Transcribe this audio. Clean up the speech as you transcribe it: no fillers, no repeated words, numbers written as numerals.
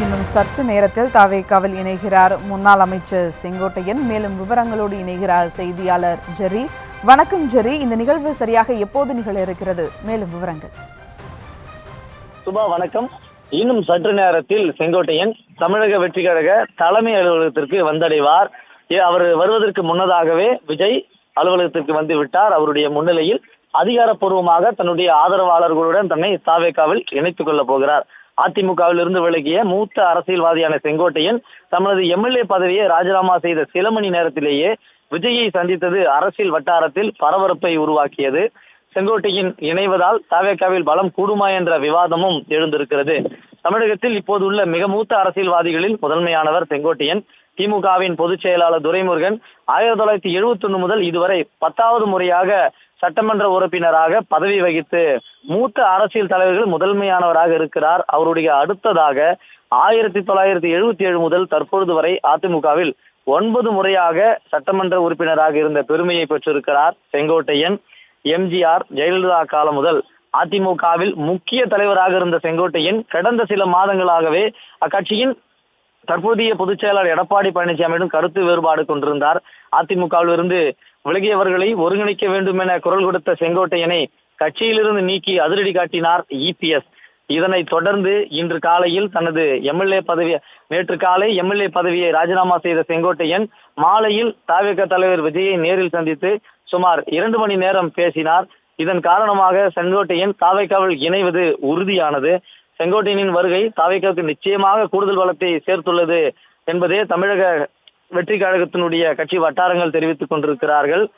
இன்னும் சற்று நேரத்தில் தவேகாவில் இணைகிறார் முன்னாள் அமைச்சர் செங்கோட்டையன். மேலும் விவரங்களோடு இணைகிறார் செய்தியாளர் ஜெரி. வணக்கம் ஜெரி, இந்த நிகழ்வு சரியாக எப்போது நிகழ இருக்கிறது? மேலும் விவரங்கள். சுபா வணக்கம். இன்னும் சற்று நேரத்தில் செங்கோட்டையன் தமிழக வெற்றி கழக தலைமை அலுவலகத்திற்கு வந்தடைவார். அவர் வருவதற்கு முன்னதாகவே விஜய் அலுவலகத்திற்கு வந்து விட்டார். அவருடைய முன்னிலையில் அதிகாரப்பூர்வமாக தன்னுடைய ஆதரவாளர்களுடன் தன்னை தவேகாவில் இணைத்துக் கொள்ளப் போகிறார். அதிமுகவில் இருந்து விலகிய மூத்த அரசியல்வாதியான செங்கோட்டையன் தமது எம்எல்ஏ பதவியை ராஜினாமா செய்த சில மணி நேரத்திலேயே விஜயை சந்தித்தது அரசியல் வட்டாரத்தில் பரபரப்பை உருவாக்கியது. செங்கோட்டையன் இணைவதால் தவேகாவில் பலம் கூடுமா என்ற விவாதமும் எழுந்திருக்கிறது. தமிழகத்தில் இப்போது உள்ள மிக மூத்த அரசியல்வாதிகளில் முதன்மையானவர் செங்கோட்டையன். திமுகவின் பொதுச் செயலாளர் துரைமுருகன் 1971 முதல் இதுவரை 10வது முறையாக சட்டமன்ற உறுப்பினராக பதவி வகித்து மூத்த அரசியல் தலைவர்கள் முதன்மையானவராக இருக்கிறார். அவருடைய அடுத்ததாக 1977 முதல் தற்பொழுது வரை அதிமுகவில் 9 முறையாக சட்டமன்ற உறுப்பினராக இருந்த பெருமையை பெற்றிருக்கிறார் செங்கோட்டையன். எம்ஜிஆர் ஜெயலலிதா காலம் முதல் அதிமுகவில் முக்கிய தலைவராக இருந்த செங்கோட்டையன் கடந்த சில மாதங்களாகவே அக்கட்சியின் தற்போதைய பொதுச் செயலாளர் எடப்பாடி பழனிசாமியிடம் கருத்து வேறுபாடு கொண்டிருந்தார். அதிமுகவில் இருந்து விலகியவர்களை ஒருங்கிணைக்க வேண்டும் என குரல் கொடுத்த செங்கோட்டையனை கட்சியிலிருந்து நீக்கி அதிரடி காட்டினார் இபிஎஸ். இதனைத் தொடர்ந்து இன்று காலையில் தனது நேற்று காலை எம்எல்ஏ பதவியை ராஜினாமா செய்த செங்கோட்டையன் மாலையில் தவேகா தலைவர் விஜயை நேரில் சந்தித்து சுமார் 2 மணி நேரம் பேசினார். இதன் காரணமாக செங்கோட்டையன் தவேகாவில் இணைவது உறுதியானது. செங்கோட்டையனின் வருகை தவேகாவுக்கு நிச்சயமாக கூடுதல் பலத்தை சேர்த்துள்ளது என்பதே தமிழக வெற்றி கழகத்தினுடைய கட்சி வட்டாரங்கள் தெரிவித்துக் கொண்டிருக்கிறார்கள்.